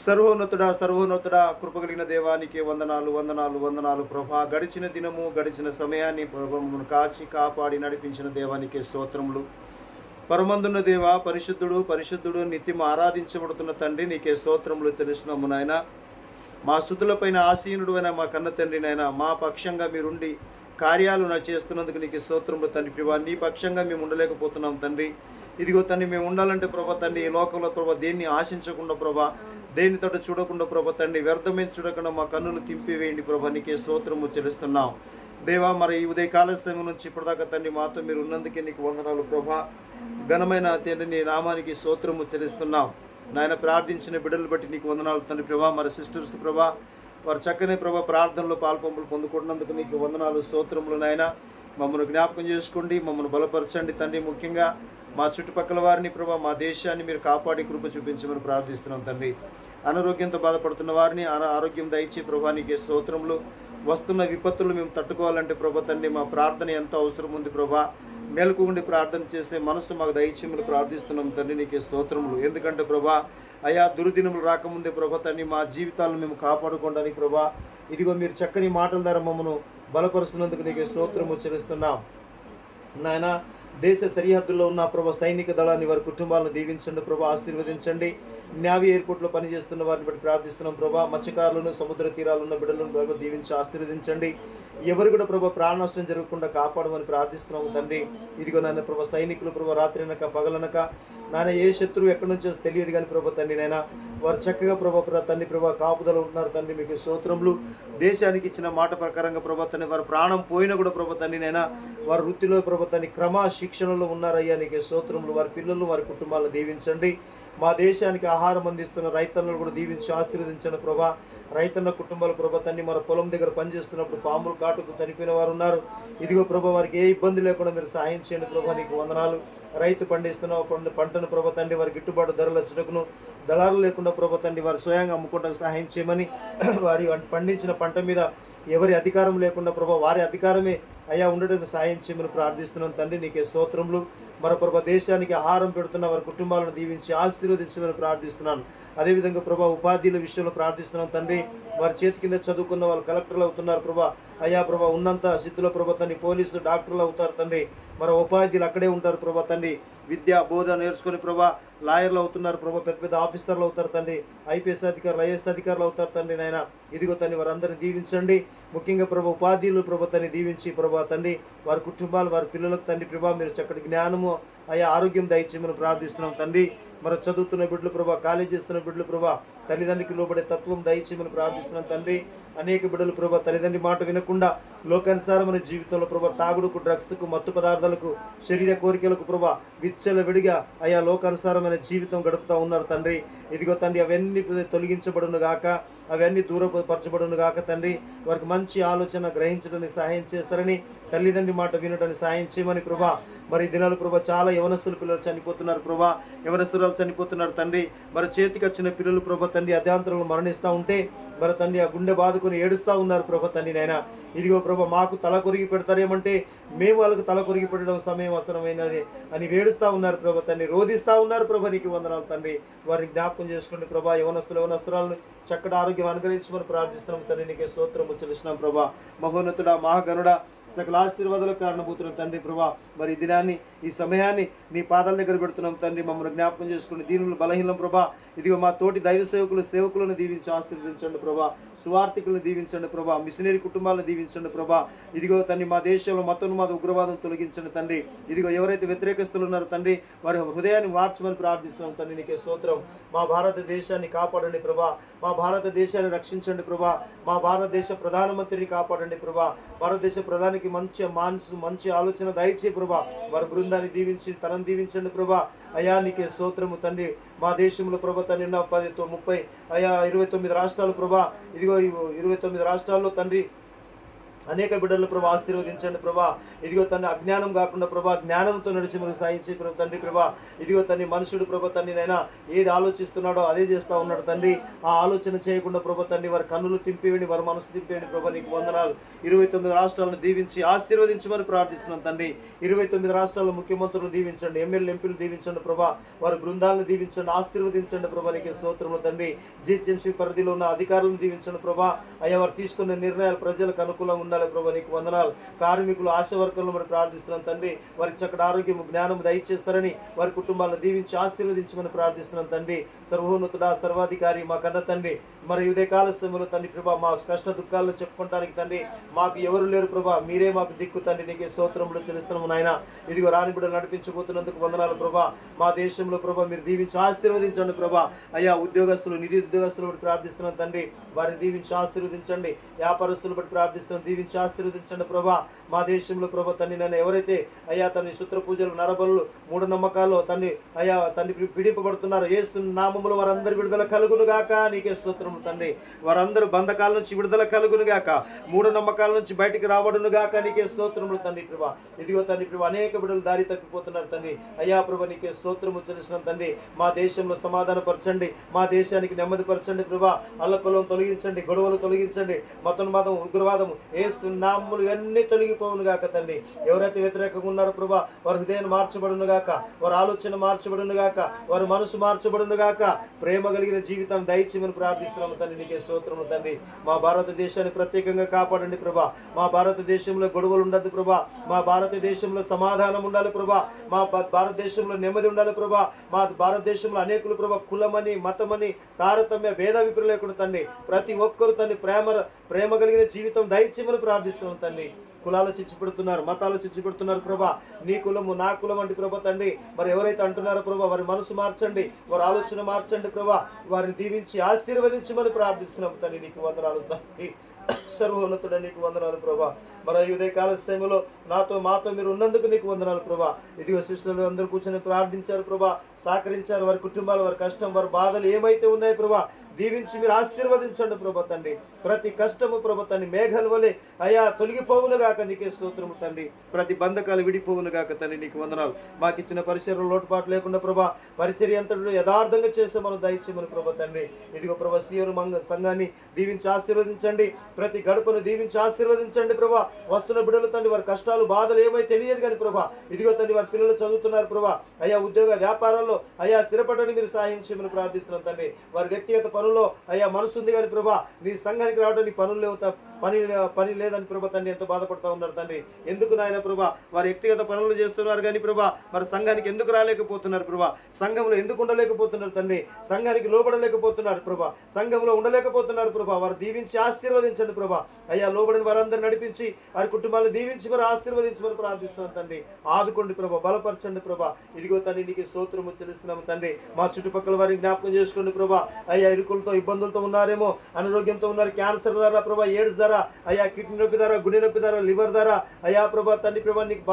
సర్వోన్నతుడా కృపగలిగిన దేవానికి వందనాలు ప్రభా. గడిచిన దినము గడిచిన సమయాన్ని మమ్మల్ని కాచి కాపాడి నడిపించిన దేవానికి స్తోత్రములు. పరమందున్న దేవా, పరిశుద్ధుడు నిత్యం ఆరాధించబడుతున్న తండ్రి నీకే స్తోత్రములు తెలుసున్నాము నాయన. మా స్తుతులపైన ఆసీనుడు అయిన మా కన్న తండ్రి నాయన, మా పక్షంగా మీరుండి కార్యాలు చేస్తున్నందుకు నీకు స్తోత్రములు తండ్రి. ప్రభా, నీ పక్షంగా మేము ఉండలేకపోతున్నాం తండ్రి. ఇదిగో తండ్రి, మేము ఉండాలంటే ప్రభా తండ్రి, ఈ లోకంలో ప్రభా దేన్ని ఆశించకుండా ప్రభా, దేని తోట చూడకుండా ప్రభా తండ్రి, వ్యర్థమైన చూడకుండా మా కన్నులు తింపివేయండి ప్రభా. నీకే స్తోత్రము చెల్లిస్తున్నాం దేవా. మరి ఈ ఉదయకాల సమయం నుంచి ఇప్పటిదాకా తండ్రి మాతో మీరు ఉన్నందుకే నీకు వందనాలు ప్రభా. ఘనమైన తండ్రి నీ నామానికి స్తోత్రము చెల్లిస్తున్నాం నాయన. ప్రార్థించిన బిడ్డలు బట్టి నీకు వందనాలు తండ్రి ప్రభా. మరి సిస్టర్స్ ప్రభా, వారు చక్కని ప్రభా ప్రార్థనలో పాల్పొంపులు పొందుకుంటున్నందుకు నీకు వందనాలు స్తోత్రములు నాయన. మమ్మల్ని జ్ఞాపకం చేసుకోండి, మమ్మల్ని బలపరచండి తండ్రి. ముఖ్యంగా మా చుట్టుపక్కల వారిని ప్రభా, మా దేశాన్ని మీరు కాపాడి కృప చూపించమని ప్రార్థిస్తున్నాం తండ్రి. అనారోగ్యంతో బాధపడుతున్న వారిని ఆరోగ్యం దయచి ప్రభా నీకే స్తోత్రములు. వస్తున్న విపత్తులు మేము తట్టుకోవాలంటే ప్రభా తండ్రి, మా ప్రార్థన ఎంత అవసరం ఉంది ప్రభా. మేలుకు ఉండి ప్రార్థన చేసే మనసు మాకు దయచేయమని ప్రార్థిస్తున్నాం తండ్రి. నీకే స్తోత్రములు. ఎందుకంటే ప్రభా అయా దుర్దినములు రాకముందే ప్రభా తండ్రి, మా జీవితాలను మేము కాపాడుకోవడానికి ప్రభా ఇదిగో మీరు చక్కని మాటల ద్వారా మమ్మను బలపరుస్తున్నందుకు నీకే స్తోత్రము చెల్లిస్తున్నాం నాయన. దేశ సరిహద్దుల్లో ఉన్న ప్రభా సైనిక దళాన్ని, వారి కుటుంబాలను దీవించండి ప్రభా, ఆశీర్వదించండి. నేవీ ఎయిర్పోర్ట్లో పనిచేస్తున్న వారిని బట్టి ప్రార్థిస్తున్నాం ప్రభా. మత్స్యకారులను, సముద్ర తీరాలు ఉన్న బిడ్డలను ప్రభా దీవించి ఆశీర్వదించండి. ఎవరు కూడా ప్రభా ప్రాణ నష్టం జరగకుండా కాపాడమని ప్రార్థిస్తున్నాము తండ్రి. ఇదిగో నాయన ప్రభా సైనికులు ప్రభా రాత్రినక పగలనక నాయన ఏ శత్రువు ఎక్కడి నుంచో తెలియదు కానీ ప్రభా తండ్రి నాయన, వారు చక్కగా ప్రభా తండ్రి ప్రభా కాపుదల ఉంటున్నారు తండ్రి. మీకు స్తోత్రములు. దేశానికి ఇచ్చిన మాట ప్రకారంగా ప్రభా తండ్రి, వారు ప్రాణం పోయినా కూడా ప్రభా తండ్రి నాయన, వారి వృత్తిలో ప్రభా తండ్రి క్రమశిక్షణలో ఉన్నారయ్యా. నీకే స్తోత్రములు. వారి పిల్లలు, వారి కుటుంబాలను దీవించండి. మా దేశానికి ఆహారం అందిస్తున్న రైతన్నలు కూడా దీవించి ఆశీర్వదించండి ప్రభా. రైతన్న కుటుంబాలు ప్రభా తండ్రి, మన పొలం దగ్గర పనిచేస్తున్నప్పుడు పాములు కాటుకు చనిపోయిన వారు ఉన్నారు. ఇదిగో ప్రభా వారికి ఏ ఇబ్బంది లేకుండా మీరు సహాయం చేయండి ప్రభా. నీకు వందనాలు. రైతు పండిస్తున్న పంటను ప్రభా తండ్రి, వారి గిట్టుబాటు ధరల చుటకును దళాలు లేకుండా ప్రభా తండ్రి, వారు స్వయంగా అమ్ముకోవడానికి సహాయం చేయమని, వారి పండించిన పంట మీద ఎవరి అధికారం లేకుండా ప్రభా వారి అధికారమే అయ్యా ఉండడానికి సహాయం చేయమని ప్రార్థిస్తున్నాను తండ్రి. నీకే స్తోత్రములు. మన ప్రభా దేశానికి ఆహారం పెడుతున్న వారి కుటుంబాలను దీవించి ఆశీర్వదించమని ప్రార్థిస్తున్నాను. అదేవిధంగా ప్రభా ఉపాధ్యుల విషయంలో ప్రార్థిస్తున్నాను తండ్రి. వారి చేతి కింద చదువుకున్న వాళ్ళు కలెక్టర్లు అవుతున్నారు ప్రభా. అయ్యా ప్రభా ఉన్నంత స్థితిలో ప్రభా తండ్రి పోలీసులు, డాక్టర్లు అవుతారు తండ్రి. మన ఉపాధ్యులు అక్కడే ఉంటారు ప్రభా తండ్రి. విద్య బోధన నేర్చుకుని ప్రభా లాయర్లు అవుతున్నారు ప్రభా. పెద్ద పెద్ద ఆఫీసర్లు అవుతారు తండ్రి. ఐపీఎస్ అధికారులు, ఐఏఎస్ అధికారులు అవుతారు తండ్రి నాయన. ఇదిగో తండ్రి వారందరినీ దీవించండి. ముఖ్యంగా ప్రభా ఉపాధ్యులు ప్రభా తండ్రి దీవించి ప్రభా తండ్రి, వారి కుటుంబాలు, వారి పిల్లలకు తండ్రి ప్రభా మీరు చక్కటి జ్ఞానము అయ్యా ఆరోగ్యం దయచేయమని ప్రార్థిస్తున్నాం తండ్రి. మరి చదువుతున్న బిడ్డలు ప్రభా, కాలేజ్ చేస్తున్న బిడ్డలు ప్రభా తల్లిదండ్రికి లోబడే తత్వం దయచేయమని ప్రార్థిస్తున్నాం తండ్రి. అనేక బిడ్డలు ప్రభా తల్లిదండ్రి మాట వినకుండా లోకానుసారమైన జీవితంలో ప్రభా తాగుడుకు, డ్రగ్స్కు, మత్తు పదార్థాలకు, శరీర కోరికలకు ప్రభా విచ్చలవిడిగా అయా లోకానుసారమైన జీవితం గడుపుతూ ఉన్నారు తండ్రి. ఇదిగో తండ్రి అవన్నీ తొలగించబడును గాక, అవన్నీ దూరపరచబడును గాక తండ్రి. వారికి మంచి ఆలోచన గ్రహించడానికి సహాయం చేస్తారని, తల్లిదండ్రి మాట వినడానికి సహాయం చేయమని ప్రభా. మరి ఈ దినాలు ప్రభా చాలా యవనస్తుల పిల్లలు చనిపోతున్నారు ప్రభా, యవనస్తురాలు చనిపోతున్నారు తండ్రి. మరి చేతికి వచ్చిన పిల్లలు ప్రభా తండ్రి అధ్యాంతరంలో మరణిస్తూ ఉంటే మరి తండ్రి ఆ గుండె బాదుకొని ఏడుస్తూ ఉన్నారు ప్రభా తండ్రి నాయన. ఇదిగో ప్రభా మాకు తల కొరిగి పెడతారేమంటే మేము వాళ్ళకు తల కొరిగి పెట్టడం సమయం అవసరమైనది అని వేడుస్తూ ఉన్నారు ప్రభా తండ్రి, రోధిస్తూ ఉన్నారు ప్రభా. నీకు వందనాలు తండ్రి. వారిని జ్ఞాపకం చేసుకోండి ప్రభా. యవనస్తురాలను చక్కటి ఆరోగ్యం అనుగ్రహించమని ప్రార్థిస్తున్నాం తండ్రి. నీకే స్తోత్రము చెల్లిస్తున్నాం ప్రభా. మహోన్నతుడా, మహాగణుడా, సకల ఆశీర్వాదాలకు కారణభూతున్న తండ్రి ప్రభా. మరి ఈ దినాన్ని, ఈ సమయాన్ని నీ పాదాల దగ్గర పెడుతున్నాం తండ్రి. మమ్మల్ని జ్ఞాపకం చేసుకుని దీనులు బలహీనం ప్రభా. ఇదిగో మా తోటి దైవ సేవకులను దీవించి ఆశీర్వదించండి ప్రభా. సువార్థికులను దీవించండి ప్రభా. మిషనరీ కుటుంబాలను దీవించండి ప్రభా. ఇదిగో తండ్రి మా దేశంలో మతోన్మాద ఉగ్రవాదం తొలగించండి తండ్రి. ఇదిగో ఎవరైతే వ్యతిరేకస్తులు ఉన్నారో తండ్రి, వారి హృదయాన్ని మార్చమని ప్రార్థిస్తున్నాం తండ్రి. నీకే స్తోత్రం. మా భారతదేశాన్ని కాపాడండి ప్రభా. మా భారతదేశాన్ని రక్షించండి ప్రభా. మా భారతదేశ ప్రధానమంత్రిని కాపాడండి ప్రభా. భారతదేశ ప్రధానికి మంచి ఆలోచన దయచే ప్రభా. వారి బృందాన్ని దీవించి తనను దీవించండి ప్రభా. అయా నీకే స్తోత్రము తండ్రి. మా దేశంలో ప్రభా తండ్రి 29 రాష్ట్రాలు ప్రభా. ఇదిగో 29 రాష్ట్రాల్లో తండ్రి అనేక బిడ్డలను ప్రభా ఆశీర్వదించండి ప్రభా. ఇదిగో తండ్రి అజ్ఞానం కాకుండా ప్రభా జ్ఞానంతో నడిచి మనకు సాయించి తండ్రి ప్రభా. ఇదిగో తండ్రి మనుషుడు ప్రభా తండ్రి నైనా ఏది ఆలోచిస్తున్నాడో అదే చేస్తూ ఉన్నాడు తండ్రి. ఆ ఆలోచన చేయకుండా ప్రభా తండ్రి వారి కన్నులు తింపివేయండి, వారి మనసు తింపివేయండి ప్రభా. నీకు వందనాలు. 29 రాష్ట్రాలను దీవించి ఆశీర్వదించమని ప్రార్థిస్తున్నాం తండ్రి. 29 రాష్ట్రాల ముఖ్యమంత్రులు దీవించండి, ఎమ్మెల్యే ఎంపీలు దీవించండి ప్రభా. వారి బృందాలను దీవించండి, ఆశీర్వదించండి ప్రభా. నీకు స్తోత్రములు తండ్రి. జిహెచ్ఎంసీ పరిధిలో ఉన్న అధికారులను దీవించండి ప్రభా. అయ్యా వారు తీసుకున్న నిర్ణయాలు ప్రజలకు అనుకూలంగా ఉండాలి ప్రభా. నీకు వందనాలు. కార్మికులు, ఆశా వర్కర్లు మరి ప్రార్థిస్తున్నాం తండ్రి. వారికి చక్కటి ఆరోగ్యం, జ్ఞానం దయచేస్తారని వారి కుటుంబాలను దీవించి ఆశీర్వదించమని ప్రార్థిస్తున్నాం తండ్రి. సర్వోన్నతుడా, సర్వాధికారి మా కన్న తండ్రి, మరి ఉదయకాల సమయంలో తండ్రి ప్రభా మా కష్ట దుఃఖాలను చెప్పుకోవడానికి తండ్రి మాకు ఎవరు లేరు ప్రభా. మీరే మాకు దిక్కు తండ్రి. నీకే స్తోత్రములు చెల్లిస్తున్నాము నాయన. ఇదిగో రాని బిడ్డలు నడిపించబోతున్నందుకు వందనాలు ప్రభా. మా దేశంలో ప్రభా మీరు దీవించి ఆశీర్వదించండి ప్రభా. అయ్యా ఉద్యోగస్తులు, నిరుద్యోగస్తులు బట్టి ప్రార్థిస్తున్నాం తండ్రి. వారిని దీవించి ఆశీర్వదించండి. వ్యాపారస్తులు బట్టి ప్రార్థిస్తున్నాం, దీవించి ఆశీర్వదించండి ప్రభా. మా దేశంలో ప్రభా తండ్రి నన్ను ఎవరైతే అయ్యా తండ్రి శుత్ర పూజలు, నరబలు, మూఢనమ్మకాల్లో తండ్రి అయ్యా తండ్రి పీడింపబడుతున్నారు, యేసు నామములో వారందరి విడుదల కలుగును గాక. నీకే స్తోత్రము తండ్రి. వారందరూ బంధకాల నుంచి విడుదల కలుగును గాక, మూఢనమ్మకాల నుంచి బయటికి రావడును గాక. నీకే స్తోత్రములు తండ్రి ప్రభా. ఇదిగో తండ్రి ప్రభా అనేక బిడ్డలు దారి తప్పిపోతున్నారు తండ్రి. అయ్యా ప్రభా నీకే స్తోత్రము చెల్లిస్తున్నాం తండ్రి. మా దేశంలో సమాధానపరచండి, మా దేశానికి నెమ్మది పరచండి ప్రభా. అల్లకల్లం తొలగించండి, గొడవలు తొలగించండి, మతోన్మాదం, ఉగ్రవాదం, యేసు నామములు ఇవన్నీ తొలగిపోవును గాక తండ్రి. ఎవరైతే వ్యతిరేకంగా ఉన్నారో ప్రభా వారి హృదయాన్ని మార్చబడును గాక, వారి ఆలోచన మార్చబడును గాక, వారి మనసు మార్చబడును గాక. ప్రేమ కలిగిన జీవితం దయచేయమని ప్రార్థిస్తున్నాము తండ్రి. నీకే స్తోత్రము తండ్రి. మా భారతదేశాన్ని ప్రత్యేకంగా కాపాడండి ప్రభా. మా భారతదేశంలో గొడవలు ఉండదు ప్రభా. మా భారతదేశంలో సమాధానం ఉండాలి ప్రభా. మా భారతదేశంలో నెమ్మది ఉండాలి ప్రభా. మా భారతదేశంలో అనేకులు ప్రభా కులమని, మతమని, తారతమ్య, భేద విప్రయం లేకుండా తండ్రి ప్రతి ఒక్కరు తండ్రి ప్రేమ కలిగిన జీవితం దయచేయమని ప్రార్థిస్తున్నాం తండ్రి. కులాలు చిచ్చుపెడుతున్నారు, మతాలు చిచ్చుపెడుతున్నారు ప్రభా. నీ కులము నా కులం అంటే ప్రభా తండ్రి. మరి ఎవరైతే అంటున్నారో ప్రభా వారి మనసు మార్చండి, వారి ఆలోచన మార్చండి ప్రభా. వారిని దీవించి ఆశీర్వదించమని ప్రార్థిస్తున్నాం తండ్రి. నీకు వందనాలు తండ్రి. సర్వోన్నతుడ నీకు వందనాలు ప్రభా. మరి ఉదయకాల సమయంలో మాతో మీరు ఉన్నందుకు నీకు వందనాలు ప్రభా. ఇదిగో శిష్యులు అందరూ కూర్చొని ప్రార్థించారు ప్రభా, సహకరించారు. వారి కుటుంబాలు, వారి కష్టం, వారి బాధలు ఏమైతే ఉన్నాయి ప్రభా దీవించి మీరు ఆశీర్వదించండి ప్రభా తండ్రి. ప్రతి కష్టము ప్రభా తండ్రి మేఘాల వలె అయ్యా తొలగిపోవును గాక. నీకే స్తోత్రము తండ్రి. ప్రతి బంధకాలు విడిపోవును గాక తండ్రి. నీకు వందనాలు. మాకు ఇచ్చిన పరిచర్యలో లోటుపాటు లేకుండా ప్రభా పరిచర్య అంతటి యథార్థంగా చేస్తే మనం దయచేయమని ప్రభా తండ్రి. ఇదిగో ప్రభా సీయోను సంఘాన్ని దీవించి ఆశీర్వదించండి. ప్రతి గడపను దీవించి ఆశీర్వదించండి ప్రభా. వస్తున్న బిడ్డలు తండ్రి వారి కష్టాలు, బాధలు ఏమై తెలియదు కానీ ప్రభా ఇదిగో తండ్రి వారి పిల్లలు చదువుతున్నారు ప్రభా. అయ్యా ఉద్యోగ వ్యాపారాల్లో అయ్యా స్థిరపడని మీరు సహాయం చేయమని ప్రార్థిస్తున్నాం తండ్రి. వారి వ్యక్తిగత పనుల్లో అయ్యా మనసు ఉంది కానీ ప్రభా నీ సంఘానికి రావడానికి పనులు లేవు, పని లేదని ప్రభా తండ్రి ఎంతో బాధపడతా ఉన్నారు తండ్రి. ఎందుకు నాయన ప్రభా వారి వ్యక్తిగత పనులు చేస్తున్నారు కానీ ప్రభా మరి సంఘానికి ఎందుకు రాలేకపోతున్నారు ప్రభా? సంఘంలో ఎందుకు ఉండలేకపోతున్నారు తండ్రి? సంఘానికి లోబడలేకపోతున్నారు ప్రభా, సంఘంలో ఉండలేకపోతున్నారు ప్రభా. వారు దీవించి ఆశీర్వదించండి ప్రభా. అయ్యా లోబడిన వారందరూ నడిపించి వారి కుటుంబాలను దీవించి వారు ఆశీర్వదించమని ప్రార్థిస్తున్నాం తండ్రి. ఆదుకోండి ప్రభా, బలపరచండి ప్రభా. ఇదిగో తండ్రి నీకు స్తోత్రము చెల్లిస్తున్నాము తండ్రి. మా చుట్టుపక్కల వారిని జ్ఞాపకం చేసుకోండి ప్రభా. అయ్యా ఇరుకులతో, ఇబ్బందులతో ఉన్నారేమో, అనారోగ్యంతో ఉన్నారు, క్యాన్సర్ ద్వారా ప్రభా, ఎయిడ్స్ ద్వారా, అయ్యా కిడ్నీ నొప్పి ద్వారా, గుండె నొప్పి ద్వారా, లివర్ ద్వారా అయ్యా ప్రభా తండ్రి ప్రభా నీకు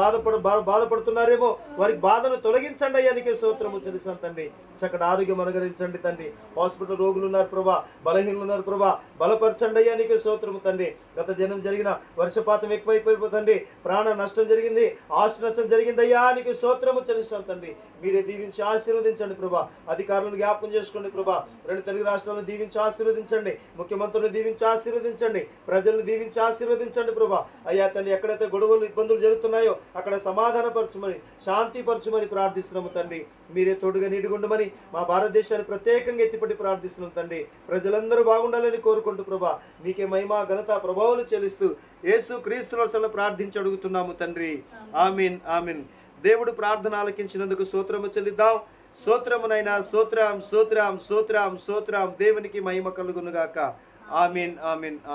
బాధపడుతున్నారేమో వారికి బాధను తొలగించండి అయ్యా. నీకే స్తోత్రము చెల్లిస్తున్నాం తండ్రి. చక్కటి ఆరోగ్యం అనుగ్రహించండి తండ్రి. హాస్పిటల్ రోగులు ఉన్నారు ప్రభా, బలహీనులు ఉన్నారు ప్రభా, బలపరచండి అయ్యా. నీకే స్తోత్రము తండ్రి. గత జనం జరిగిన వర్షపాతం ఎక్కువైపోతుంది, ప్రాణ నష్టం జరిగింది, ఆస్తి నష్టం జరిగింది అయ్యా. నీకు స్తోత్రము చెల్లిస్తున్నాం తండ్రి. మీరే దీవించి ఆశీర్వదించండి ప్రభా. అధికారులను జ్ఞాపకం చేసుకోండి ప్రభా. 2 తెలుగు రాష్ట్రాలను దీవించి ఆశీర్వదించండి. ముఖ్యమంత్రులను దీవించి ఆశీర్వదించండి. ప్రజలను దీవించి ఆశీర్వదించండి ప్రభా. అయ్యా తండ్రి ఎక్కడైతే గొడవలు, ఇబ్బందులు జరుగుతున్నాయో అక్కడ సమాధానపరచమని, శాంతిపరచమని ప్రార్థిస్తున్నాము తండ్రి. మీరే తోడుగా నీడుగుండమని మా భారతదేశాన్ని ప్రత్యేకంగా ఎత్తిపట్టి ప్రార్థిస్తున్నాం తండ్రి. ప్రజలందరూ బాగుండాలని కోరుకుంటూ ప్రభా నీకే మహిమ, ఘనత, ప్రభావాలు చెల్లిస్తూ యేసు క్రీస్తు వలన ప్రార్థించి అడుగుతున్నాము తండ్రి. ఆమీన్, ఆమీన్. దేవుడు ప్రార్థన ఆలకించినందుకు స్తోత్రము చెల్లిద్దాం. స్తోత్రమునైనా స్తోత్రం, స్తోత్రం, స్తోత్రం, స్తోత్రం. దేవునికి మహిమ కలుగును గాక. ఆమీన్, ఆమీన్, ఆమీన్.